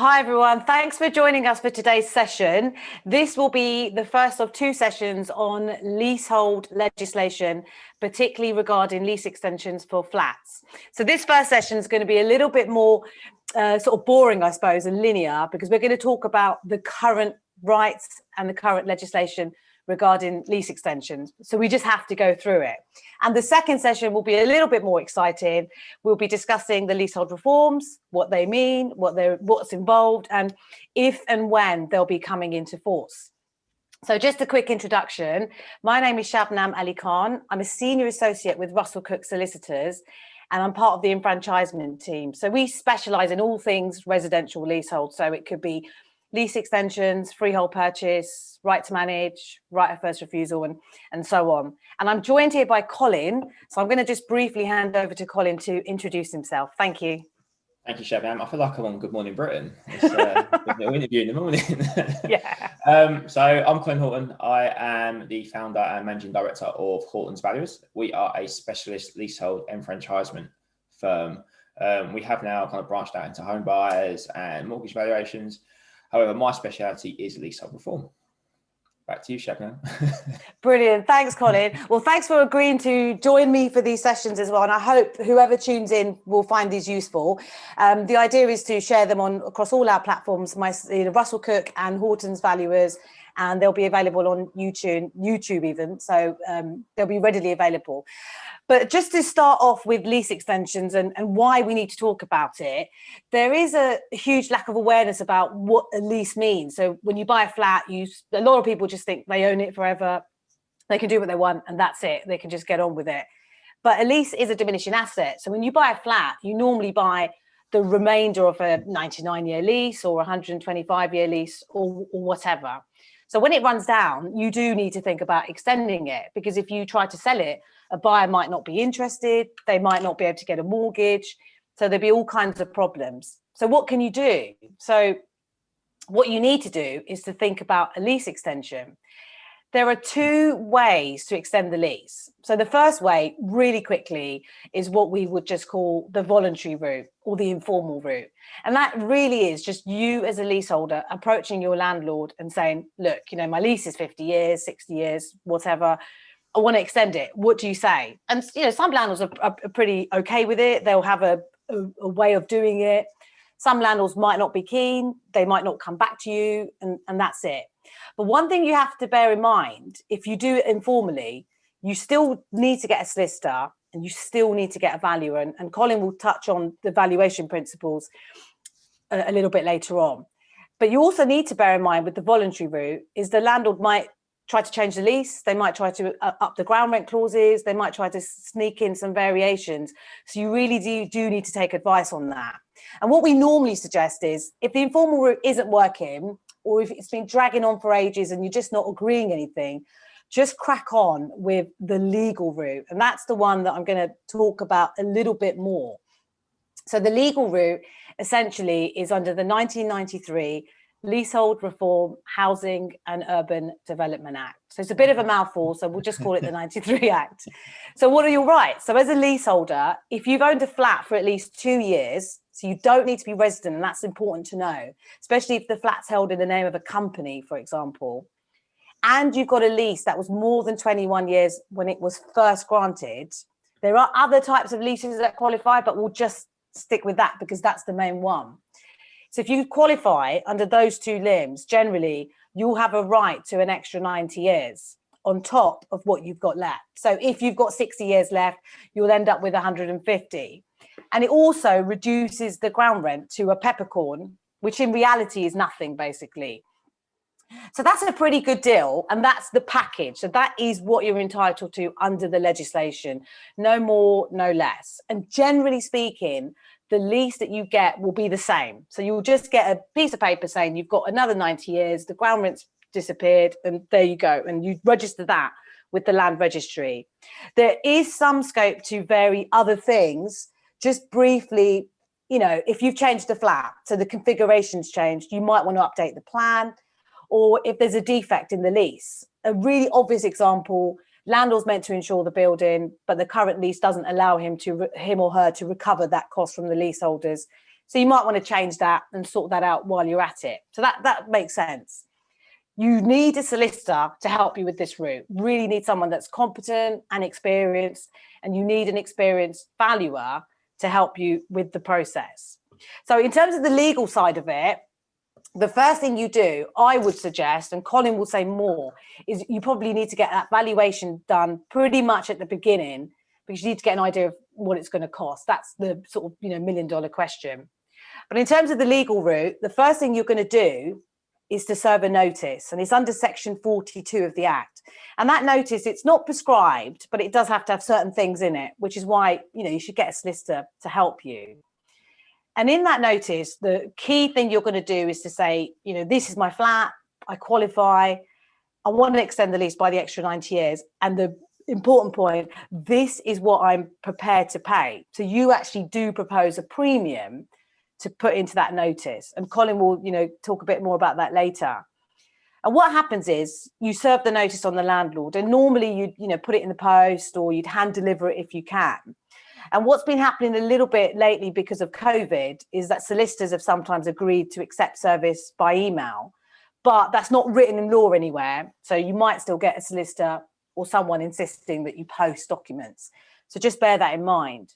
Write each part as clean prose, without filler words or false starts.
Hi everyone, thanks for joining us for today's session. This will be the first of two sessions on leasehold legislation, particularly regarding lease extensions for flats. So this first session is going to be a little bit more sort of boring, I suppose, and linear, because we're going to talk about the current rights and the current legislation regarding lease extensions. So we just have to go through it. And the second session will be a little bit more exciting. We'll be discussing the leasehold reforms, what they mean, what's involved, and if and when they'll be coming into force. So just a quick introduction. My name is Shabnam Ali Khan. I'm a senior associate with Russell-Cooke solicitors, and I'm part of the enfranchisement team. So we specialize in all things residential leasehold. So it could be lease extensions, freehold purchase, right to manage, right of first refusal, and so on. And I'm joined here by Colin. So I'm going to just briefly hand over to Colin to introduce himself. Thank you. Thank you, Shabnam. I feel like I'm on Good Morning Britain. It's a little interview in the morning. Yeah. So I'm Colin Horton. I am the founder and managing director of Horton's Valuers. We are a specialist leasehold enfranchisement firm. We have now kind of branched out into home buyers and mortgage valuations. However, my speciality is leasehold reform. Back to you, Shabnam. Brilliant. Thanks, Colin. Well, thanks for agreeing to join me for these sessions as well. And I hope whoever tunes in will find these useful. The idea is to share them across all our platforms, Russell-Cooke and Horton's Valuers, and they'll be available on YouTube even. So they'll be readily available. But just to start off with lease extensions and why we need to talk about it, there is a huge lack of awareness about what a lease means. So when you buy a flat, a lot of people just think they own it forever. They can do what they want and that's it. They can just get on with it. But a lease is a diminishing asset. So when you buy a flat, you normally buy the remainder of a 99-year lease or 125-year lease or whatever. So when it runs down, you do need to think about extending it, because if you try to sell it, a buyer might not be interested. They might not be able to get a mortgage. So there'll be all kinds of problems. So what can you do? So what you need to do is to think about a lease extension. There are two ways to extend the lease. So the first way, really quickly, is what we would just call the voluntary route or the informal route. And that really is just you as a leaseholder approaching your landlord and saying, look, my lease is 50 years, 60 years, whatever. I want to extend it. What do you say? And, some landlords are pretty okay with it. They'll have a way of doing it. Some landlords might not be keen. They might not come back to you, and that's it. But one thing you have to bear in mind, if you do it informally, you still need to get a solicitor and you still need to get a valuer. And Colin will touch on the valuation principles a little bit later on. But you also need to bear in mind with the voluntary route is the landlord might try to change the lease. They might try to up the ground rent clauses. They might try to sneak in some variations. So you really do need to take advice on that. And what we normally suggest is if the informal route isn't working, or if it's been dragging on for ages and you're just not agreeing anything, just crack on with the legal route. And that's the one that I'm going to talk about a little bit more. So the legal route essentially is under the 1993 Leasehold Reform, Housing and Urban Development Act. So it's a bit of a mouthful, so we'll just call it the 93 Act. So what are your rights? So as a leaseholder, if you've owned a flat for at least 2 years, so you don't need to be resident, and that's important to know, especially if the flat's held in the name of a company, for example, and you've got a lease that was more than 21 years when it was first granted. There are other types of leases that qualify, but we'll just stick with that because that's the main one. So if you qualify under those two limbs, generally, you'll have a right to an extra 90 years on top of what you've got left. So if you've got 60 years left, you'll end up with 150. And it also reduces the ground rent to a peppercorn, which in reality is nothing, basically. So that's a pretty good deal. And that's the package. So that is what you're entitled to under the legislation. No more, no less. And generally speaking, the lease that you get will be the same. So you'll just get a piece of paper saying you've got another 90 years, the ground rent's disappeared, and there you go. And you register that with the land registry. There is some scope to vary other things. Just briefly, if you've changed the flat, so the configuration's changed, you might want to update the plan, or if there's a defect in the lease. A really obvious example, landlord's meant to insure the building, but the current lease doesn't allow him or her to recover that cost from the leaseholders. So you might want to change that and sort that out while you're at it. So that makes sense. You need a solicitor to help you with this route. Really need someone that's competent and experienced, and you need an experienced valuer to help you with the process. So in terms of the legal side of it, the first thing you do, I would suggest, and Colin will say more, is you probably need to get that valuation done pretty much at the beginning, because you need to get an idea of what it's going to cost. That's the sort of, $1 million question. But in terms of the legal route, the first thing you're going to do is to serve a notice, and it's under section 42 of the Act. And that notice, it's not prescribed, but it does have to have certain things in it, which is why, you should get a solicitor to help you. And in that notice, the key thing you're going to do is to say, this is my flat, I qualify, I want to extend the lease by the extra 90 years. And the important point, this is what I'm prepared to pay. So you actually do propose a premium to put into that notice. And Colin will, talk a bit more about that later. And what happens is you serve the notice on the landlord, and normally you'd, put it in the post, or you'd hand deliver it if you can. And what's been happening a little bit lately because of COVID is that solicitors have sometimes agreed to accept service by email, but that's not written in law anywhere. So you might still get a solicitor or someone insisting that you post documents. So just bear that in mind.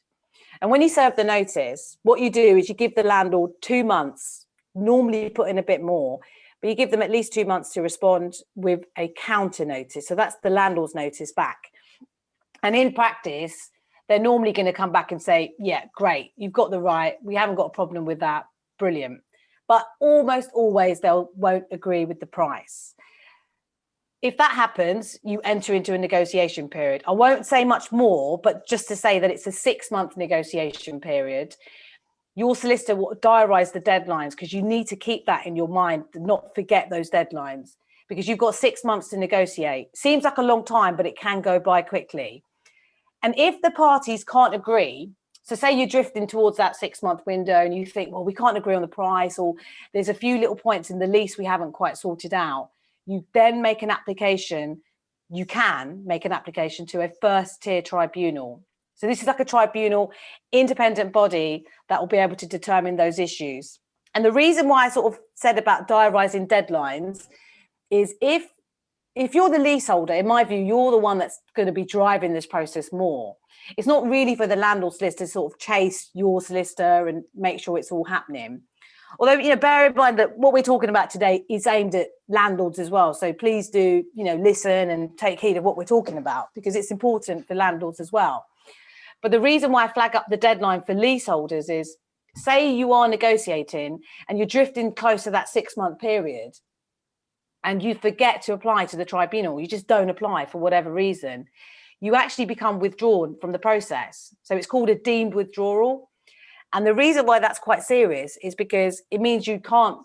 And when you serve the notice, what you do is you give the landlord 2 months, normally you put in a bit more, but you give them at least 2 months to respond with a counter notice. So that's the landlord's notice back. And in practice, they're normally going to come back and say, yeah, great, you've got the right, we haven't got a problem with that, brilliant. But almost always they won't agree with the price. If that happens, you enter into a negotiation period. I won't say much more, but just to say that it's a 6-month negotiation period. Your solicitor will diarise the deadlines, because you need to keep that in your mind, not forget those deadlines, because you've got 6 months to negotiate. Seems like a long time, but it can go by quickly. And if the parties can't agree, so say you're drifting towards that 6-month window and you think, well, we can't agree on the price, or there's a few little points in the lease we haven't quite sorted out, you then make an application. You can make an application to a first tier tribunal. So this is like a tribunal, independent body that will be able to determine those issues. And the reason why I sort of said about diarising deadlines is if you're the leaseholder, in my view, you're the one that's going to be driving this process more. It's not really for the landlord solicitor to sort of chase your solicitor and make sure it's all happening. Although, bear in mind that what we're talking about today is aimed at landlords as well. So please do, listen and take heed of what we're talking about, because it's important for landlords as well. But the reason why I flag up the deadline for leaseholders is, say you are negotiating and you're drifting close to that 6-month period, and you forget to apply to the tribunal, you just don't apply for whatever reason, you actually become withdrawn from the process. So it's called a deemed withdrawal. And the reason why that's quite serious is because it means you can't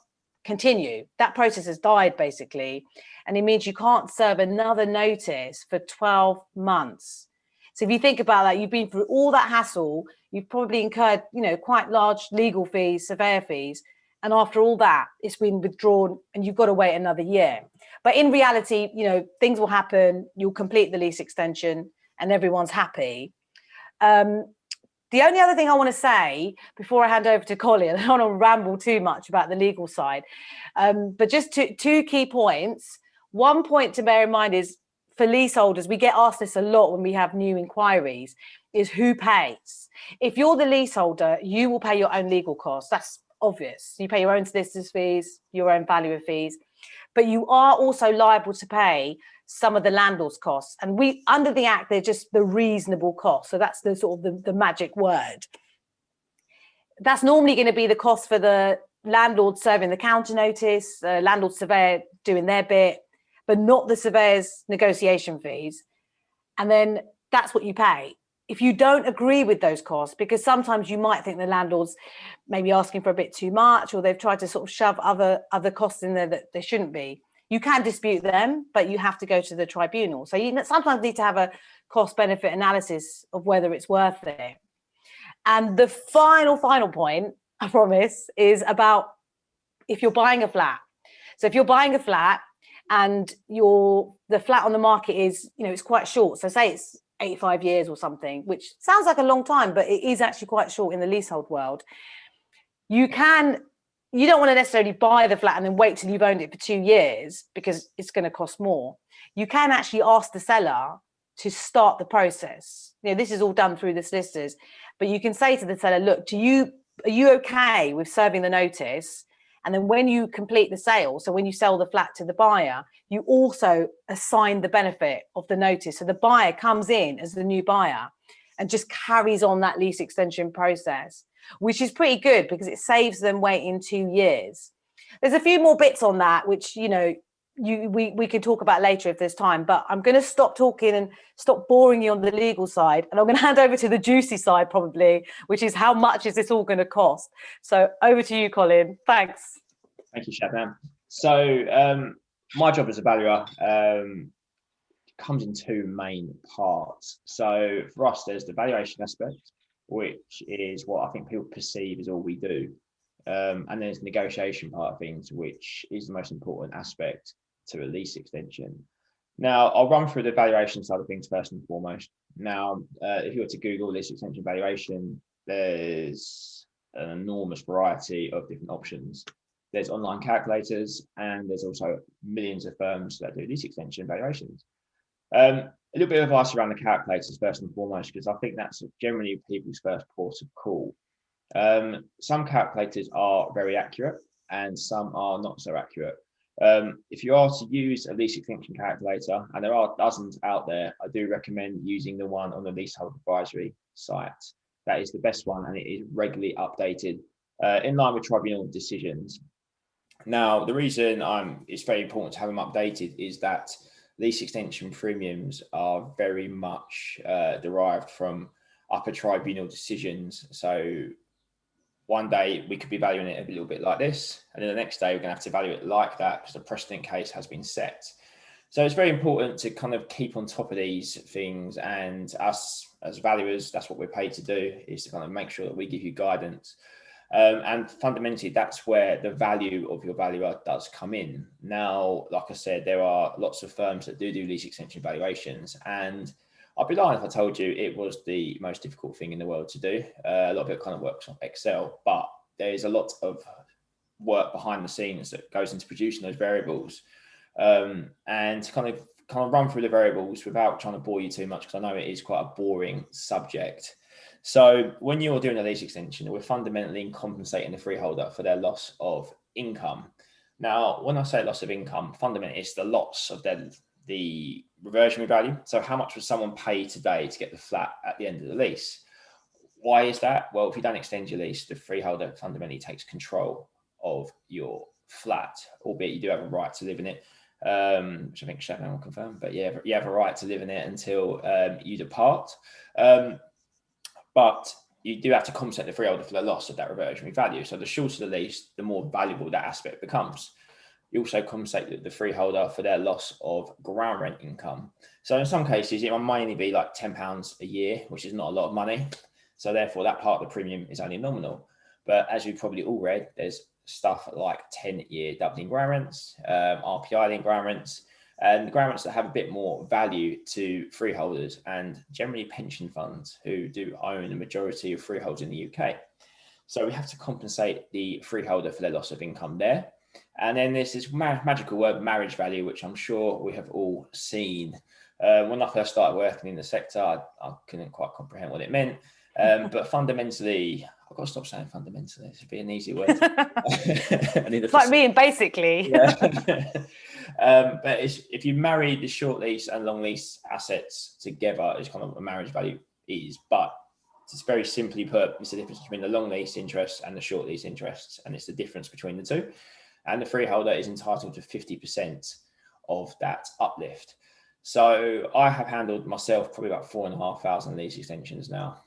continue. That process has died, basically. And it means you can't serve another notice for 12 months. So if you think about that, you've been through all that hassle, you've probably incurred, quite large legal fees, surveyor fees. And after all that, it's been withdrawn and you've got to wait another year. But in reality, things will happen. You'll complete the lease extension and everyone's happy. The only other thing I want to say before I hand over to Colin, I don't want to ramble too much about the legal side, but just two key points. One point to bear in mind is, for leaseholders, we get asked this a lot when we have new inquiries, is who pays? If you're the leaseholder, you will pay your own legal costs. That's obvious. You pay your own solicitor's fees, your own valuer fees, but you are also liable to pay some of the landlord's costs. And we, under the Act, they're just the reasonable cost. So that's the sort of the magic word. That's normally going to be the cost for the landlord serving the counter notice, landlord surveyor doing their bit, but not the surveyor's negotiation fees. And then that's what you pay. If you don't agree with those costs, because sometimes you might think the landlord's maybe asking for a bit too much, or they've tried to sort of shove other costs in there that they shouldn't be, you can dispute them, but you have to go to the tribunal. So you sometimes need to have a cost-benefit analysis of whether it's worth it. And the final point, I promise, is about if you're buying a flat. So if you're buying a flat and the flat on the market is, it's quite short. So say it's 85 years or something, which sounds like a long time, but it is actually quite short in the leasehold world. you don't want to necessarily buy the flat and then wait till you've owned it for 2 years because it's going to cost more. You can actually ask the seller to start the process. This is all done through the solicitors, but you can say to the seller, look, are you okay with serving the notice? And then when you complete the sale, so when you sell the flat to the buyer, you also assign the benefit of the notice. So the buyer comes in as the new buyer and just carries on that lease extension process, which is pretty good because it saves them waiting 2 years. There's a few more bits on that, which, we can talk about later if there's time, but I'm going to stop talking and stop boring you on the legal side. And I'm going to hand over to the juicy side probably, which is how much is this all going to cost? So over to you, Colin. Thanks. Thank you, Shabnam. So my job as a valuer comes in two main parts. So for us, there's the valuation aspect, which is what I think people perceive as all we do. And there's the negotiation part of things, which is the most important aspect to a lease extension. Now, I'll run through the valuation side of things first and foremost. Now, if you were to Google lease extension valuation, there's an enormous variety of different options. There's online calculators, and there's also millions of firms that do lease extension valuations. A little bit of advice around the calculators first and foremost, because I think that's generally people's first port of call. Some calculators are very accurate and some are not so accurate. If you are to use a lease extension calculator, and there are dozens out there, I do recommend using the one on the Leasehold advisory site. That is the best one, and it is regularly updated in line with tribunal decisions. Now, the reason it's very important to have them updated is that lease extension premiums are very much derived from upper tribunal decisions. So one day we could be valuing it a little bit like this, and then the next day we're going to have to value it like that because the precedent case has been set. So it's very important to kind of keep on top of these things, and us as valuers, that's what we're paid to do, is to kind of make sure that we give you guidance. And fundamentally, that's where the value of your valuer does come in. Now, like I said, there are lots of firms that do lease extension valuations, and I'd be lying if I told you it was the most difficult thing in the world to do. A lot of it kind of works on Excel, but there's a lot of work behind the scenes that goes into producing those variables. And to kind of run through the variables without trying to bore you too much, because I know it is quite a boring subject. So when you're doing a lease extension, we're fundamentally compensating the freeholder for their loss of income. Now, when I say loss of income, fundamentally it's the loss of the reversionary value. So how much would someone pay today to get the flat at the end of the lease? Why is that? Well, if you don't extend your lease, the freeholder fundamentally takes control of your flat, albeit you do have a right to live in it, which I think Shabnam will confirm. But yeah, you have a right to live in it until you depart. But you do have to compensate the freeholder for the loss of that reversionary value. So the shorter the lease, the more valuable that aspect becomes. You also compensate the freeholder for their loss of ground rent income. So in some cases, it might only be like £10 a year, which is not a lot of money. So therefore, that part of the premium is only nominal. But as you've probably all read, there's stuff like 10-year doubling ground rents, RPI-linked ground rents, and ground rents that have a bit more value to freeholders and generally pension funds who do own the majority of freeholds in the UK. So we have to compensate the freeholder for their loss of income there. And then there's this magical word, marriage value, which I'm sure we have all seen. When I first started working in the sector, I couldn't quite comprehend what it meant. But fundamentally, I've got to stop saying fundamentally. It should be an easy word. It's like me, basically. Yeah. But if you marry the short lease and long lease assets together, it's kind of what a marriage value is. But it's very simply put, it's the difference between the long lease interests and the short lease interests, and it's the difference between the two. And the freeholder is entitled to 50% of that uplift. So I have handled myself probably about 4,500 lease extensions now,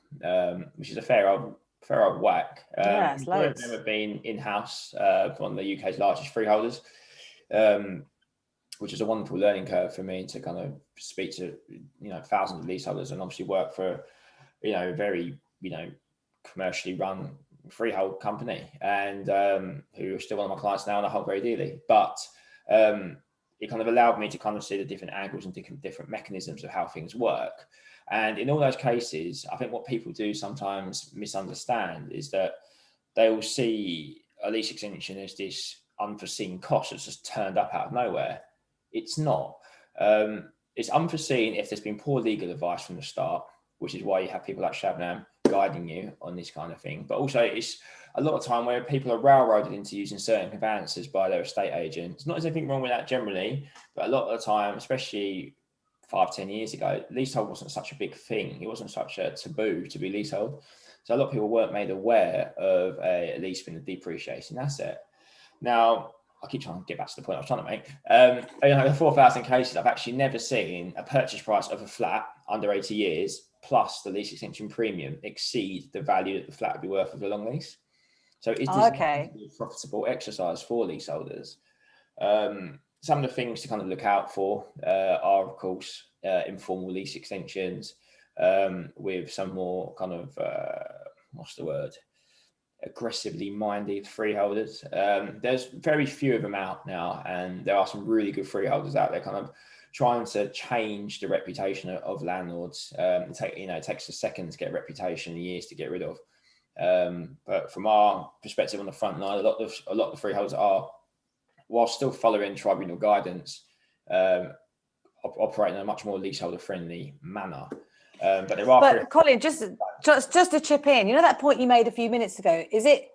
which is a fair old whack. Yeah, it's loads. I've never been in-house for one of the UK's largest freeholders, which is a wonderful learning curve for me to kind of speak to thousands of leaseholders and obviously work for very commercially run freehold company, and who are still one of my clients now and I hold very dearly. But it kind of allowed me to kind of see the different angles and different mechanisms of how things work. And in all those cases, I think what people do sometimes misunderstand is that they will see a lease extension as this unforeseen cost that's just turned up out of nowhere. It's not. It's unforeseen if there's been poor legal advice from the start, which is why you have people like Shabnam guiding you on this kind of thing. But also, it's a lot of time where people are railroaded into using certain conveyances by their estate agent. It's not there's anything wrong with that generally, but a lot of the time, especially 5-10 years ago, leasehold wasn't such a big thing. It wasn't such a taboo to be leasehold. So a lot of people weren't made aware of a lease being a depreciating asset. Now, I keep trying to get back to the point I was trying to make. The 4,000 cases, I've actually never seen a purchase price of a flat under 80 years plus the lease extension premium exceed the value that the flat would be worth of a long lease. So it's designed to be a profitable exercise for leaseholders. Some of the things to kind of look out for are, of course, informal lease extensions with some more kind of, aggressively minded freeholders. There's very few of them out now, and there are some really good freeholders out there kind of trying to change the reputation of landlords. It takes a second to get a reputation and years to get rid of. But from our perspective on the front line, a lot of the freeholders are, while still following tribunal guidance, operating in a much more leaseholder friendly manner. But Colin, just to chip in, that point you made a few minutes ago, is it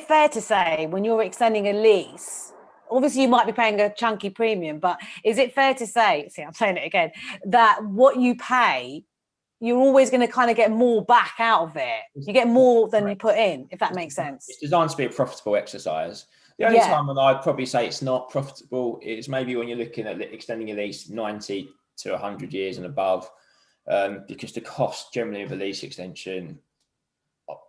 fair to say when you're extending a lease, obviously you might be paying a chunky premium, but is it fair to say, I'm saying it again, that what you pay, you're always going to kind of get more back out of it? You get more than you put in, if that makes sense. It's designed to be a profitable exercise. The only time when I'd probably say it's not profitable is maybe when you're looking at extending a lease 90 to 100 years and above, because the cost generally of a lease extension,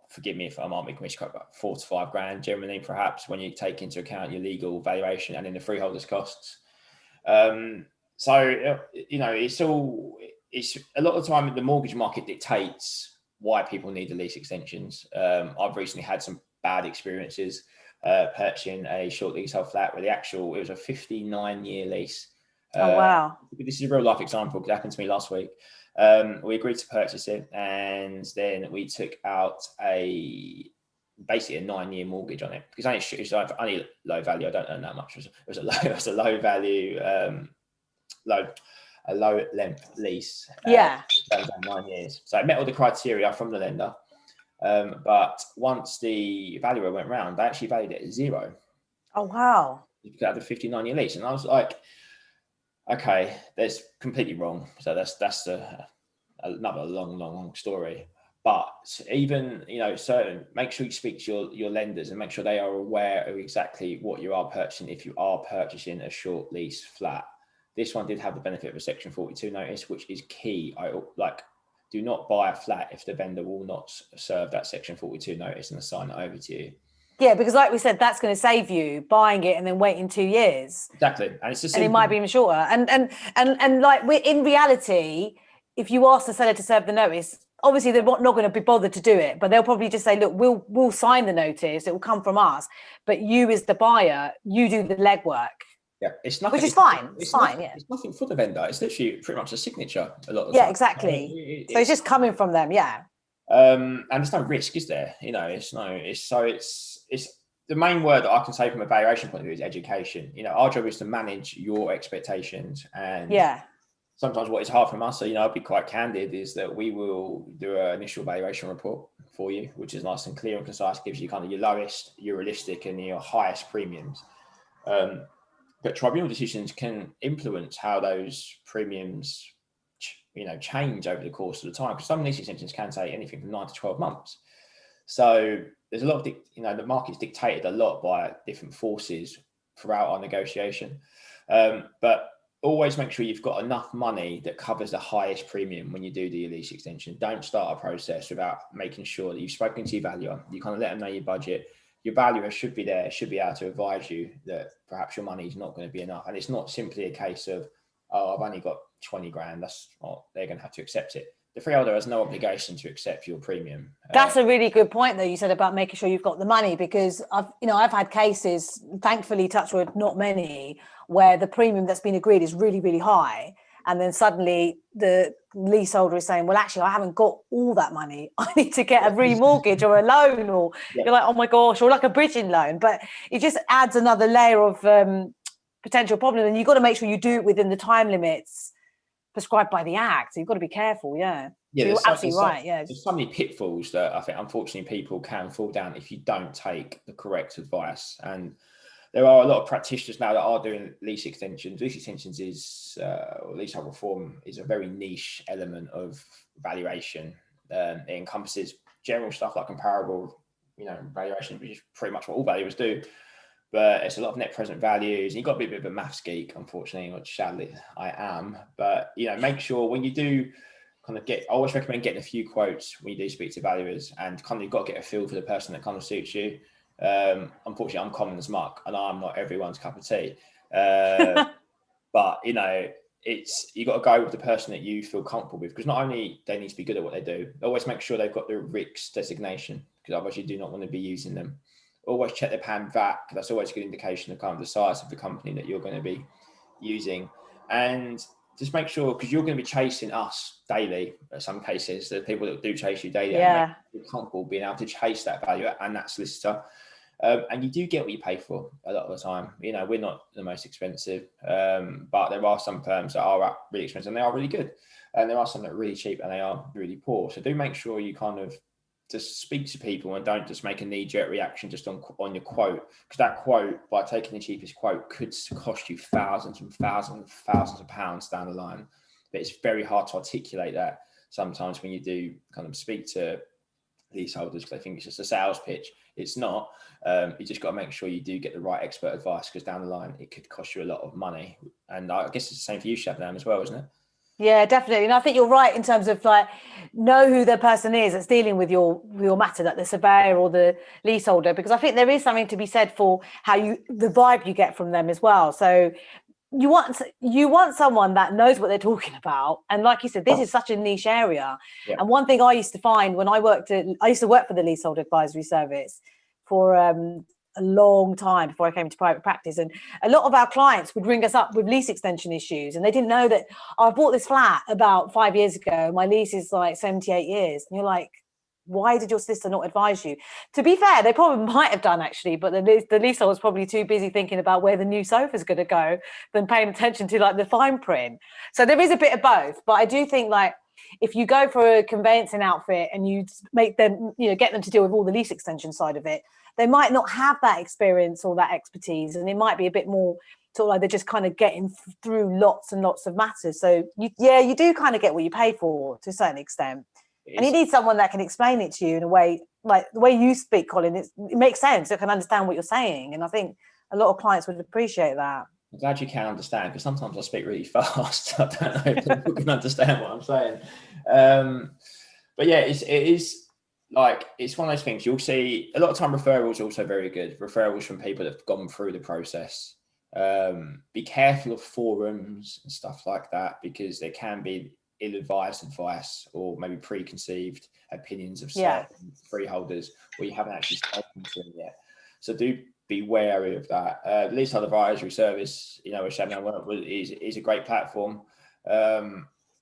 forgive me if I might make a mistake, about $4 to $5 grand generally, perhaps, when you take into account your legal valuation and then the freeholders' costs. It's a lot of the time the mortgage market dictates why people need the lease extensions. I've recently had some bad experiences purchasing a short leasehold flat where it was a 59-year lease. Oh, wow. This is a real life example because it happened to me last week. We agreed to purchase it, and then we took out basically a 9-year mortgage on it because it's only low value. I don't earn that much. It was a low value, a low length lease. 9 years. So it met all the criteria from the lender. But once the valuer went round, they actually valued it at zero. Oh, wow. Because out of the 59-year lease. And I was like, okay, that's completely wrong. So that's another long story. But even, make sure you speak to your lenders and make sure they are aware of exactly what you are purchasing if you are purchasing a short lease flat. This one did have the benefit of a Section 42 notice, which is key. Do not buy a flat if the vendor will not serve that Section 42 notice and assign it over to you. Yeah, because like we said, that's going to save you buying it and then waiting 2 years. Exactly, and it might be even shorter. And like we're in reality, if you ask the seller to serve the notice, obviously they're not going to be bothered to do it, but they'll probably just say, look, we'll sign the notice. It will come from us, but you as the buyer, you do the legwork. Yeah, it's nothing. Which is fine. It's fine. It's nothing for the vendor. It's literally pretty much a signature a lot of time. the time. Exactly. So it's just coming from them. Yeah. And there's no risk, is there? It's the main word that I can say from a valuation point of view is education. Our job is to manage your expectations, and sometimes what is hard from us, so I'll be quite candid, is that we will do an initial valuation report for you, which is nice and clear and concise, gives you kind of your lowest, your realistic, and your highest premiums. But tribunal decisions can influence how those premiums, change over the course of the time. Because some lease extensions can take anything from 9 to 12 months. So there's a lot of, the market's dictated a lot by different forces throughout our negotiation. But always make sure you've got enough money that covers the highest premium when you do the lease extension. Don't start a process without making sure that you've spoken to your valuer. You kind of let them know your budget. Your valuer should be there, should be able to advise you that perhaps your money is not going to be enough. And it's not simply a case of, I've only got 20 grand. They're going to have to accept it. The freeholder has no obligation to accept your premium. That's a really good point that you said about making sure you've got the money, because I've had cases, thankfully, touch wood, not many, where the premium that's been agreed is really, really high. and then suddenly the leaseholder is saying, well, actually, I haven't got all that money. I need to get a remortgage or a loan, or you're like, oh my gosh, or like a bridging loan. But it just adds another layer of potential problem. And you've got to make sure you do it within the time limits prescribed by the Act. So you've got to be careful. Yeah. Yeah, so you're absolutely right. Yeah. There's so many pitfalls that I think, unfortunately, people can fall down if you don't take the correct advice. And there are a lot of practitioners now that are doing lease extensions. Lease extensions is, or leasehold reform is a very niche element of valuation. It encompasses general stuff like comparable, valuation, which is pretty much what all valuers do. But it's a lot of net present values. You've got to be a bit of a maths geek, unfortunately, which sadly I am. But, make sure when you do kind of I always recommend getting a few quotes when you do speak to valuers, and kind of you've got to get a feel for the person that kind of suits you. Unfortunately, I'm common as muck, and I'm not everyone's cup of tea. But you've got to go with the person that you feel comfortable with, because not only they need to be good at what they do, always make sure they've got the RICS designation, because otherwise you do not want to be using them. Always check their PAN VAT. That's always a good indication of kind of the size of the company that you're going to be using. And just make sure, because you're going to be chasing us daily. In some cases, the people that do chase you daily, and make you comfortable being able to chase that valuer and that solicitor. And you do get what you pay for a lot of the time. We're not the most expensive, but there are some firms that are really expensive and they are really good. And there are some that are really cheap and they are really poor. So do make sure you kind of just speak to people and don't just make a knee-jerk reaction just on your quote, because that quote, by taking the cheapest quote, could cost you thousands and thousands and thousands of pounds down the line. But it's very hard to articulate that sometimes when you do kind of speak to leaseholders, because I think it's just a sales pitch. It's not. You just got to make sure you do get the right expert advice, because down the line it could cost you a lot of money. And I guess it's the same for you, Shabnam, as well, isn't it? Yeah, definitely. And I think you're right in terms of know who the person is that's dealing with your matter, like the surveyor or the leaseholder, because I think there is something to be said for the vibe you get from them as well. So you want someone that knows what they're talking about. And like you said, this is such a niche area. Yeah. And one thing I used to find when I used to work for the Leasehold Advisory Service for a long time before I came to private practice, and a lot of our clients would ring us up with lease extension issues, and they didn't know that I bought this flat about 5 years ago, my lease is like 78 years, and you're like, why did your solicitor not advise you? To be fair, they probably might have done actually, but the leasehold was probably too busy thinking about where the new sofa's going to go than paying attention to the fine print. So there is a bit of both, but I do think if you go for a conveyancing outfit and you make them, get them to deal with all the lease extension side of it, they might not have that experience or that expertise, and it might be a bit more sort of they're just kind of getting through lots and lots of matters. So you do kind of get what you pay for to a certain extent, and you need someone that can explain it to you in a way, like the way you speak, Colin. It makes sense. They can understand what you're saying, and I think a lot of clients would appreciate that. I'm glad you can understand, because sometimes I speak really fast. I don't know if people can understand what I'm saying. But yeah, it is it's one of those things. You'll see a lot of time referrals are also very good. Referrals from people that have gone through the process. Be careful of forums and stuff like that, because there can be ill-advised advice or maybe preconceived opinions of certain freeholders where you haven't actually spoken to them yet. So do be wary of that. Leasehold Advisory Service, with Shabnam, is a great platform.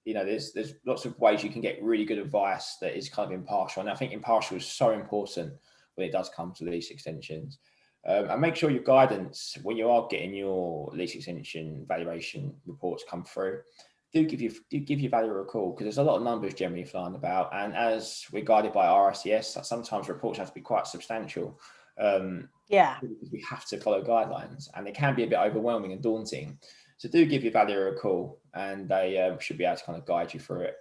There's lots of ways you can get really good advice that is kind of impartial. And I think impartial is so important when it does come to lease extensions. And make sure your guidance, when you are getting your lease extension valuation reports come through, do give your valuer a call, because there's a lot of numbers generally flying about. And as we're guided by RICS, sometimes reports have to be quite substantial. We have to follow guidelines, and it can be a bit overwhelming and daunting. So do give your valuer a call, and they should be able to kind of guide you through it.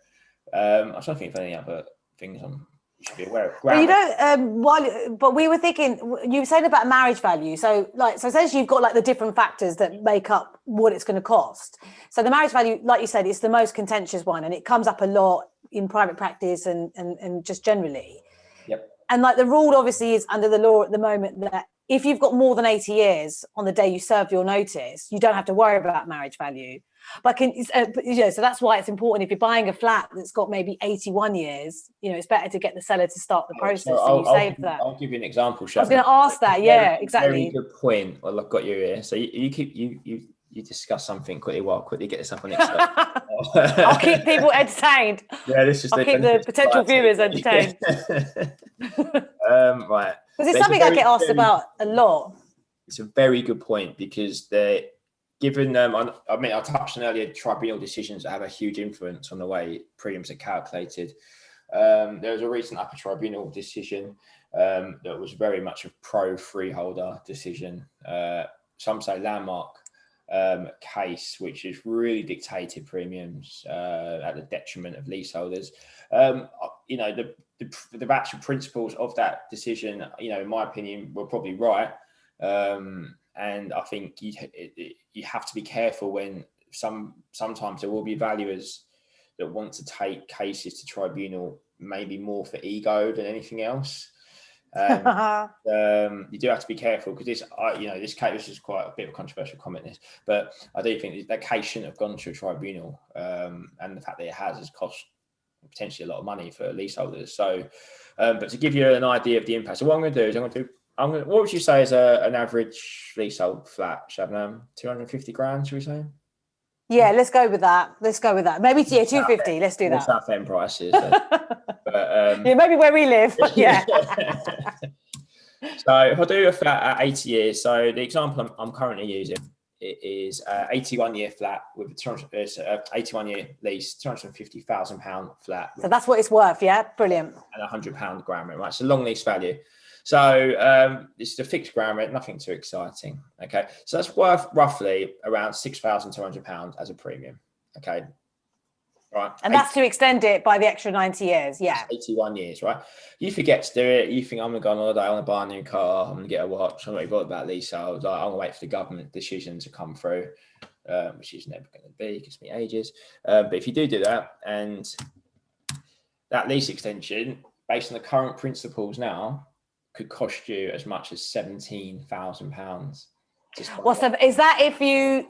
I'm trying to think of any other things you should be aware of. But we were thinking, you were saying about marriage value. So essentially you've got the different factors that make up what it's going to cost. So the marriage value, like you said, is the most contentious one, and it comes up a lot in private practice and just generally. Yep. And the rule obviously is under the law at the moment that if you've got more than 80 years on the day you serve your notice, you don't have to worry about marriage value. But so that's why it's important, if you're buying a flat that's got maybe 81 years, it's better to get the seller to start the process. So I'll give you an example, Shabnam. I was going to ask that. Yeah, exactly. Very good point. Well, I've got you here. So you you discuss something quickly. Well, quickly get this up on Excel. I'll keep people entertained. Yeah, this is I'll keep the potential viewers entertained. Right. Because it's something I get asked about a lot. It's a very good point because they're given I mean, I touched on earlier tribunal decisions that have a huge influence on the way premiums are calculated. There was a recent upper tribunal decision that was very much a pro freeholder decision. Some say landmark case, which has really dictated premiums at the detriment of leaseholders. You know, the actual principles of that decision, you know, in my opinion, were probably right. And I think you have to be careful when sometimes there will be valuers that want to take cases to tribunal, maybe more for ego than anything else. And you do have to be careful because this case is quite a bit of a controversial comment, but I do think that case shouldn't have gone to a tribunal, and the fact that it has cost potentially a lot of money for leaseholders. So, but to give you an idea of the impact, so what I'm going to do is what would you say is an average leasehold flat, Shabnam? 250 grand, should we say? Yeah, let's go with that. Maybe 250. Let's do that. South End prices. But, yeah, maybe where we live. Yeah. So if I do a flat at 80 years, so the example I'm currently using, it is 81-year flat with a 81-year lease, £250,000 flat. So that's what it's worth, yeah? Brilliant. And £100 ground rent, right? It's a long lease value. So this is a fixed ground rent, nothing too exciting. Okay, so that's worth roughly around £6,200 as a premium. Okay, right. And that's to extend it by the extra 90 years. Yeah, 81 years, right? You forget to do it. You think, I'm going to go on holiday, I want to buy a new car, I'm going to get a watch, I'm not even bothered about leasehold. I'm going to wait for the government decision to come through, which is never going to be, it gives me ages. But if you do that, and that lease extension, based on the current principles now, could cost you as much as £17,000. Well, so is that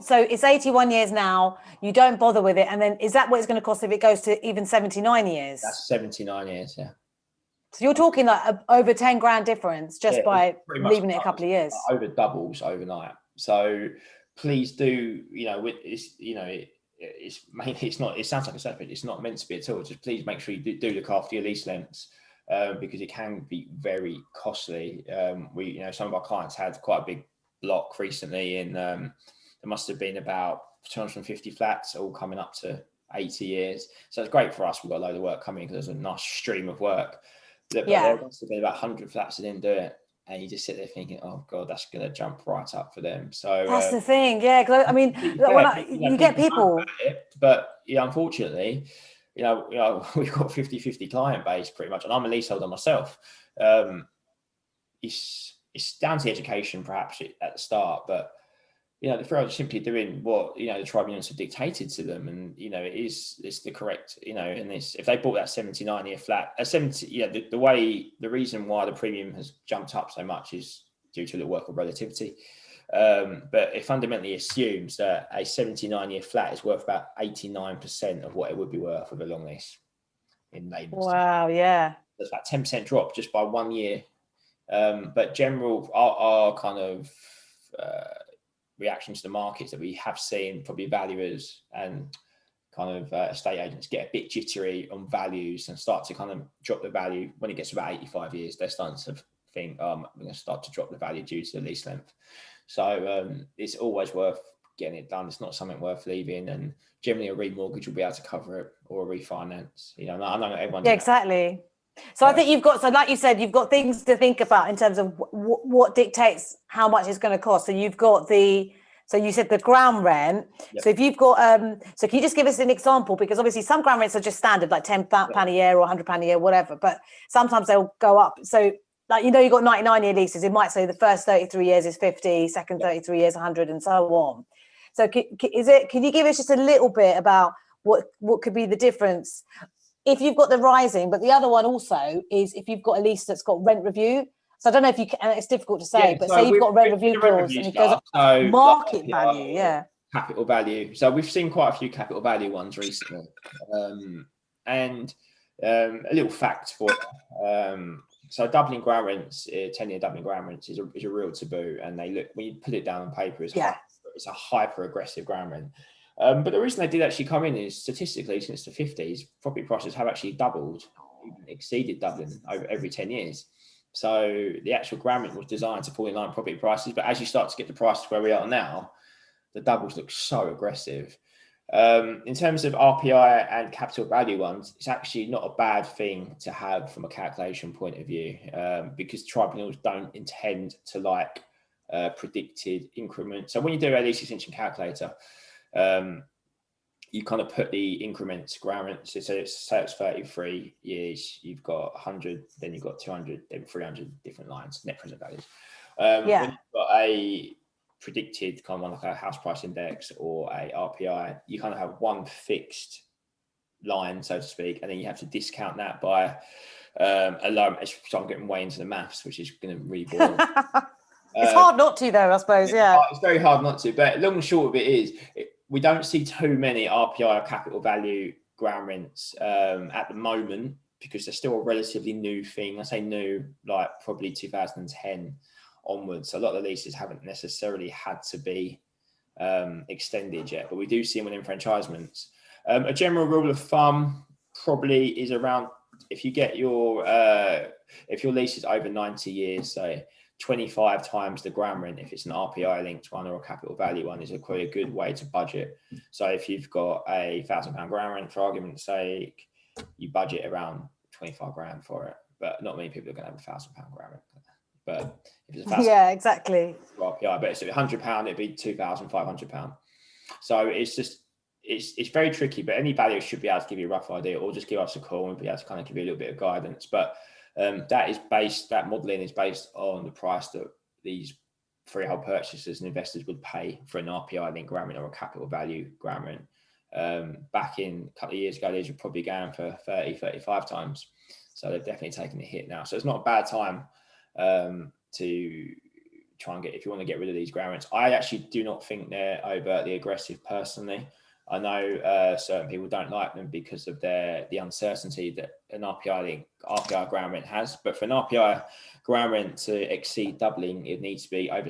so it's 81 years now, you don't bother with it, and then is that what it's going to cost if it goes to even 79 years? That's 79 years, yeah. So you're talking like over 10 grand difference just by leaving it a couple of years. Over doubles overnight. So please do, it's mainly, it sounds like a separate, it's not meant to be at all. Just please make sure you do look after your lease lengths. Because it can be very costly. Some of our clients had quite a big block recently, and there must have been about 250 flats, all coming up to 80 years. So it's great for us. We've got a load of work coming because there's a nice stream of work. But there must have been about 100 flats that didn't do it, and you just sit there thinking, "Oh God, that's going to jump right up for them." So that's the thing, yeah. Because I mean, you get people, but unfortunately. We've got 50-50 client base pretty much, and I'm a leaseholder myself. It's down to the education perhaps at the start, but the freeholders simply doing what the tribunals have dictated to them, and it's the correct and if they bought that 79-year flat, the reason why the premium has jumped up so much is due to the work of relativity. But it fundamentally assumes that a 79-year flat is worth about 89% of what it would be worth with a long lease in layman's terms. Wow, yeah. There's about 10% drop just by 1 year. But our kind of reaction to the markets that we have seen, probably valuers and kind of estate agents get a bit jittery on values and start to kind of drop the value. When it gets to about 85 years, they're starting to think, we're going to start to drop the value due to the lease length. So it's always worth getting it done. It's not something worth leaving, and generally a remortgage will be able to cover it, or a refinance. I know everyone. Yeah, exactly. So I think like you said, you've got things to think about in terms of what dictates how much it's going to cost. So you've got so you said the ground rent. Yep. So if you've got, so can you just give us an example? Because obviously some ground rents are just standard, like £10 a year or £100 a year, whatever. But sometimes they'll go up. So like, you've got 99-year leases. It might say the first 33 years is 50, second 33 years, 100, and so on. So can you give us just a little bit about what could be the difference if you've got the rising, but the other one also is if you've got a lease that's got rent review. So I don't know if you can, and it's difficult to say, but say you've got rent review clause and it goes up market value, capital value. So we've seen quite a few capital value ones recently, and a little fact for so doubling ground rents, 10-year doubling ground rents is a real taboo, and they look, when you put it down on paper, it's it's a hyper aggressive ground rent. But the reason they did actually come in is statistically, since the 50s, property prices have actually doubled, even exceeded doubling over every 10 years. So the actual ground rent was designed to fall in line with property prices. But as you start to get the prices where we are now, the doubles look so aggressive. In terms of RPI and capital value ones, it's actually not a bad thing to have from a calculation point of view, because tribunals don't intend to like predicted increments. So when you do a lease extension calculator, you kind of put the increments ground rent. So say it's 33 years, you've got 100, then you've got 200, then 300 different lines, net present values. When you've got a predicted kind of like a house price index or a RPI, you kind of have one fixed line, so to speak, and then you have to discount that by a low. So I'm getting way into the maths, which is going to really bore. It's hard not to, though, I suppose. It's very hard not to. But long and short of it is, we don't see too many RPI or capital value ground rents at the moment, because they're still a relatively new thing. I say new, like probably 2010 onwards. So a lot of the leases haven't necessarily had to be extended yet, but we do see them in enfranchisements. A general rule of thumb probably is around, if you get your if your lease is over 90 years, so 25 times the ground rent, if it's an RPI linked one or a capital value one, is quite a good way to budget. So if you've got a £1,000 ground rent, for argument's sake, you budget around 25 grand for it, but not many people are going to have £1,000 ground rent. But if it's £1,000, exactly. RPI, but it's £100, it'd be £2,500. So it's just, it's very tricky, but any value should be able to give you a rough idea, or just give us a call and be able to kind of give you a little bit of guidance. But that modelling is based on the price that these freehold purchasers and investors would pay for an RPI linked ground rent or a capital value ground rent. Back in a couple of years ago, these were probably going for 30, 35 times. So they've definitely taken a hit now. So it's not a bad time to try and if you want to get rid of these ground rents. I actually do not think they're overtly aggressive personally. I know certain people don't like them because of the uncertainty that an RPI ground rent has. But for an RPI ground rent to exceed doubling, it needs to be over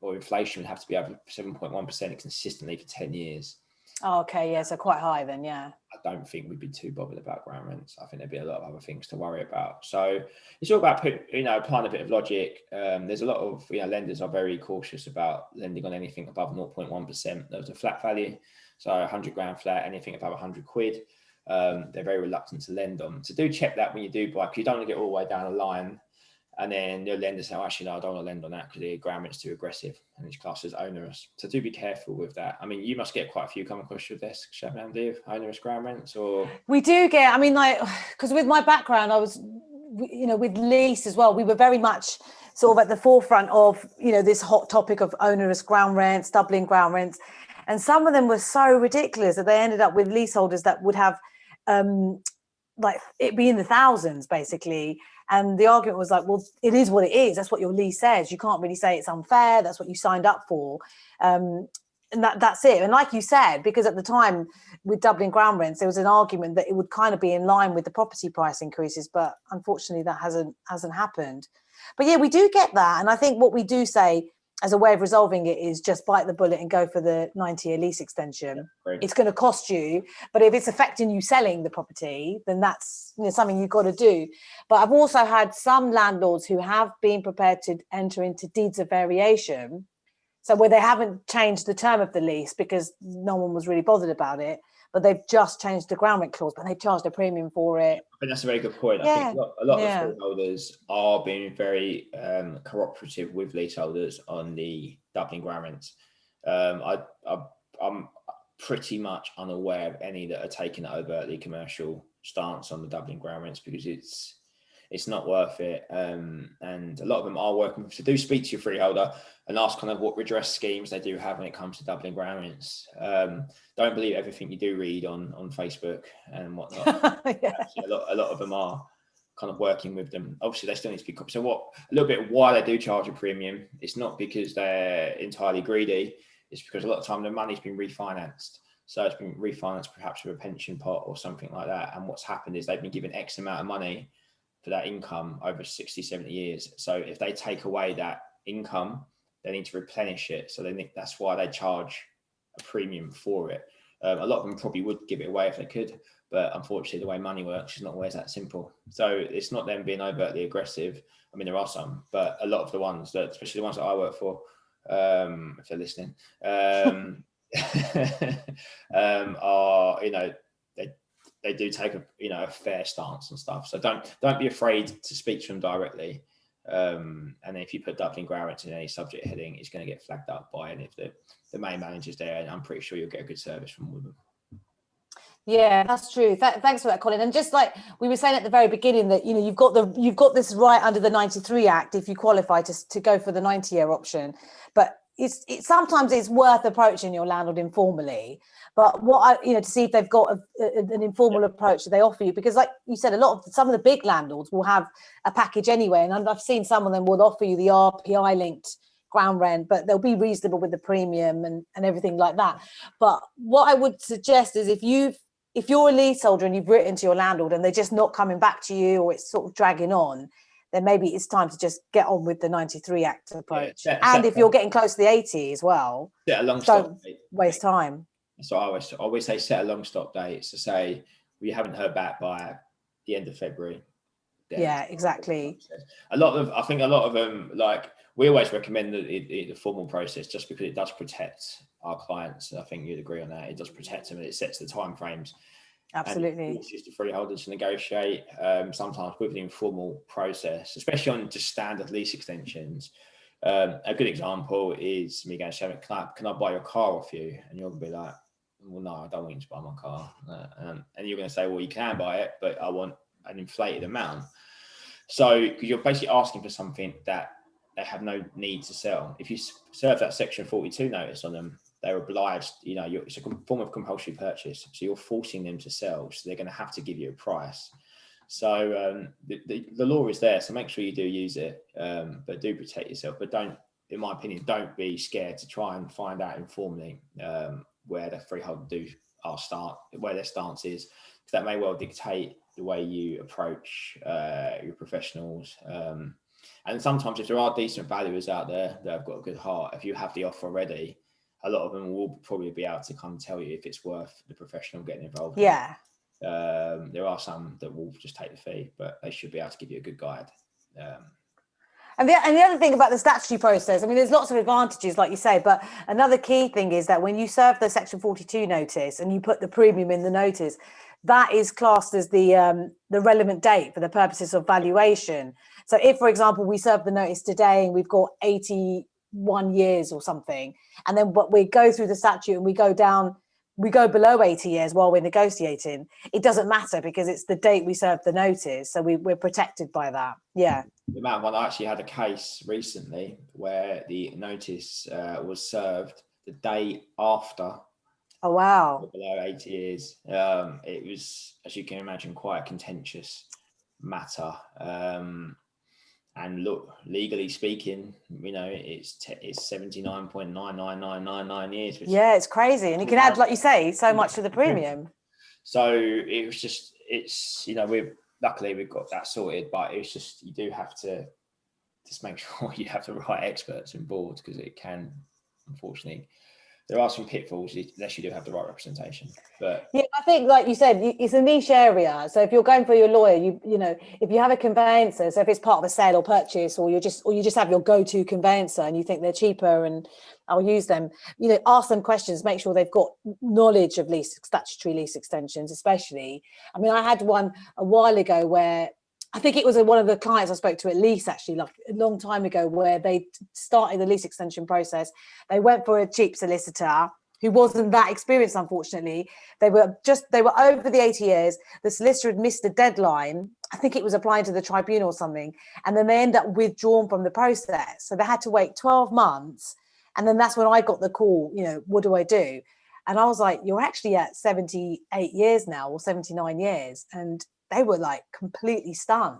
or inflation would have to be over 7.1% consistently for 10 years. Oh, okay, yeah, so quite high then, yeah. I don't think we'd be too bothered about ground rents. I think there'd be a lot of other things to worry about. So it's all about applying a bit of logic. There's a lot of lenders are very cautious about lending on anything above 0.1%. There's a flat value, so 100 grand flat, anything above 100 quid. They're very reluctant to lend on. So do check that when you do buy, because you don't want to get all the way down the line. And then your lender say, actually, no, I don't want to lend on that because the ground rent's too aggressive and it's classed as onerous. So do be careful with that. I mean, you must get quite a few come across your desk, Shabnam, do you? Onerous ground rents or? We do get, I mean, like, because with my background, I was, with lease as well, we were very much sort of at the forefront of, this hot topic of onerous ground rents, doubling ground rents. And some of them were so ridiculous that they ended up with leaseholders that would have, like, it be in the thousands, basically. And the argument was like, well, it is what it is. That's what your lease says. You can't really say it's unfair. That's what you signed up for. And that's it. And like you said, because at the time with doubling ground rents, there was an argument that it would kind of be in line with the property price increases. But unfortunately, that hasn't happened. But yeah, we do get that. And I think what we do say as a way of resolving it is just bite the bullet and go for the 90-year lease extension. Yeah, it's going to cost you, but if it's affecting you selling the property, then that's something you've got to do. But I've also had some landlords who have been prepared to enter into deeds of variation, so where they haven't changed the term of the lease because no one was really bothered about it, but they've just changed the ground rent clause, but they charged a premium for it. I think that's a very good point. Yeah. I think a lot of freeholders are being very cooperative with leaseholders on the doubling ground rents. I'm pretty much unaware of any that are taking an overtly commercial stance on the doubling ground rents because it's not worth it. And a lot of them are working. So do speak to your freeholder and ask kind of what redress schemes they do have when it comes to doubling ground rents. Don't believe everything you do read on Facebook and whatnot. Yeah. A lot of them are kind of working with them. Obviously, they still need to be. So a little bit why they do charge a premium, it's not because they're entirely greedy. It's because a lot of time the money's been refinanced. So it's been refinanced perhaps with a pension pot or something like that. And what's happened is they've been given X amount of money for that income over 60, 70 years. So if they take away that income, they need to replenish it. So that's why they charge a premium for it. A lot of them probably would give it away if they could, but unfortunately, the way money works is not always that simple. So it's not them being overtly aggressive. I mean, there are some, but a lot of the ones that, especially the ones that I work for, if they're listening, are, they do take a fair stance and stuff. So don't be afraid to speak to them directly. And if you put Dublin Garrett in any subject heading, it's going to get flagged up by any of the main managers there, and I'm pretty sure you'll get a good service from all of them. Yeah, that's true. Thanks for that, Colin. And just like we were saying at the very beginning, that you've got this right under the 93 Act if you qualify to go for the 90-year option. But sometimes it's worth approaching your landlord informally. But to see if they've got an informal approach that they offer you, because like you said, some of the big landlords will have a package anyway, and I've seen some of them will offer you the RPI linked ground rent, but they'll be reasonable with the premium and everything like that. But what I would suggest is if you're a leaseholder and you've written to your landlord and they're just not coming back to you, or it's sort of dragging on, then maybe it's time to just get on with the 93 Act approach. And if you're getting close to the 80 as well, don't waste time. So I always say set a long stop date to say, well, you haven't heard back by the end of February. Yeah, exactly. I think a lot of them, like, we always recommend the formal process just because it does protect our clients. I think you'd agree on that. It does protect them and it sets the timeframes. Absolutely. It's just the freeholders to negotiate sometimes with the informal process, especially on just standard lease extensions. A good example is me going to Shabnam, can I buy your car off you? And you're going to be like, well, no, I don't want you to buy my car. And you're going to say, well, you can buy it, but I want an inflated amount. So, because you're basically asking for something that they have no need to sell. If you serve that Section 42 notice on them, they're obliged, it's a form of compulsory purchase. So you're forcing them to sell. So they're going to have to give you a price. So the law is there. So make sure you do use it, but do protect yourself. But in my opinion, don't be scared to try and find out informally where the freeholder where their stance is, because that may well dictate the way you approach your professionals. And sometimes if there are decent valuers out there that have got a good heart, if you have the offer already, a lot of them will probably be able to come and tell you if it's worth the professional getting involved. Yeah. There are some that will just take the fee, but they should be able to give you a good guide. And the other thing about the statutory process, I mean, there's lots of advantages, like you say, but another key thing is that when you serve the Section 42 notice and you put the premium in the notice, that is classed as the relevant date for the purposes of valuation. So if, for example, we serve the notice today and we've got 81 years or something, and then we go through the statute and we go below 80 years while we're negotiating, it doesn't matter because it's the date we served the notice. So we're protected by that. Yeah. The amount of one, I actually had a case recently where the notice was served the day after. Oh, wow. Below 80 years. It was, as you can imagine, quite a contentious matter. And look, legally speaking, it's 79.99999 years. Yeah, it's crazy. And you can add, like you say, so much to the premium. So it was just, luckily we've got that sorted, but it's just, you do have to just make sure you have the right experts on board, because it can, unfortunately, there are some pitfalls unless you do have the right representation. But yeah, I think, like you said, it's a niche area. So if you're going for your lawyer, if you have a conveyancer, so if it's part of a sale or purchase, or you just have your go-to conveyancer and you think they're cheaper and I'll use them, ask them questions, make sure they've got knowledge of statutory lease extensions, especially. I mean, I had one a while ago where I think it was one of the clients I spoke to at Lease, actually, like a long time ago, where they started the lease extension process. They went for a cheap solicitor who wasn't that experienced, unfortunately. They were over the 80 years. The solicitor had missed a deadline. I think it was applying to the Tribunal or something. And then they end up withdrawn from the process. So they had to wait 12 months. And then that's when I got the call, what do I do? And I was like, you're actually at 78 years now, or 79 years. And they were like completely stunned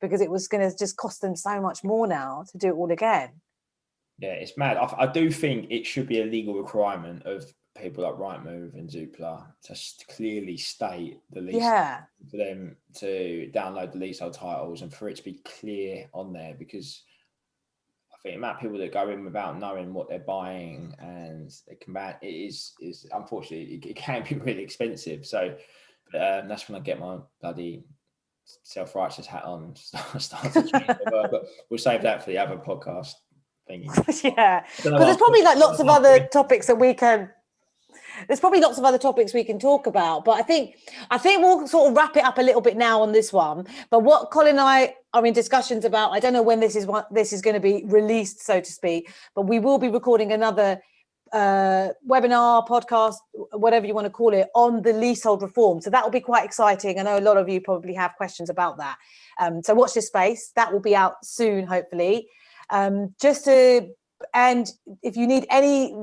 because it was going to just cost them so much more now to do it all again. Yeah, it's mad. I do think it should be a legal requirement of people like Rightmove and Zoopla to clearly state the lease, for them to download the leasehold titles and for it to be clear on there, because think the amount of people that go in without knowing what they're buying, and it is unfortunately it can be really expensive. So that's when I get my bloody self-righteous hat on and start to change the world. But we'll save that for the other podcast thingy. Yeah, because there's probably like lots of other topics that we can. There's probably lots of other topics we can talk about, but I think we'll sort of wrap it up a little bit now on this one. But what Colin and I are in discussions about, I don't know when this is going to be released, so to speak, but we will be recording another webinar, podcast, whatever you want to call it, on the leasehold reform. So that will be quite exciting. I know a lot of you probably have questions about that. So watch this space. That will be out soon, hopefully. And if you need any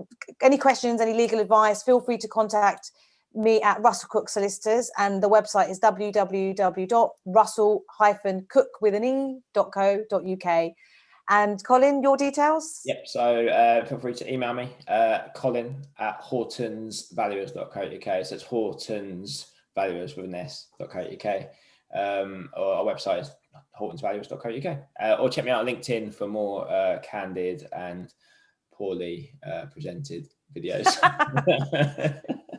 questions, any legal advice, feel free to contact me at Russell-Cooke Solicitors, and the website is www.russell-cooke.co.uk. And Colin, your details? Yep. So feel free to email me, Colin at hortonsvaluers.co.uk. So it's Hortons Valuers with an S.co.uk. Or our website is hortonsvaluers.co.uk. Or check me out on LinkedIn for more candid and poorly presented videos.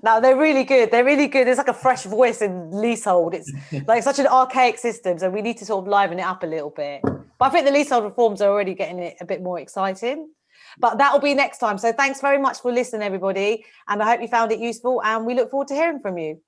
No, they're really good. They're really good. There's like a fresh voice in Leasehold. It's like such an archaic system, so we need to sort of liven it up a little bit. But I think the leasehold reforms are already getting it a bit more exciting. But that will be next time. So thanks very much for listening, everybody. And I hope you found it useful. And we look forward to hearing from you.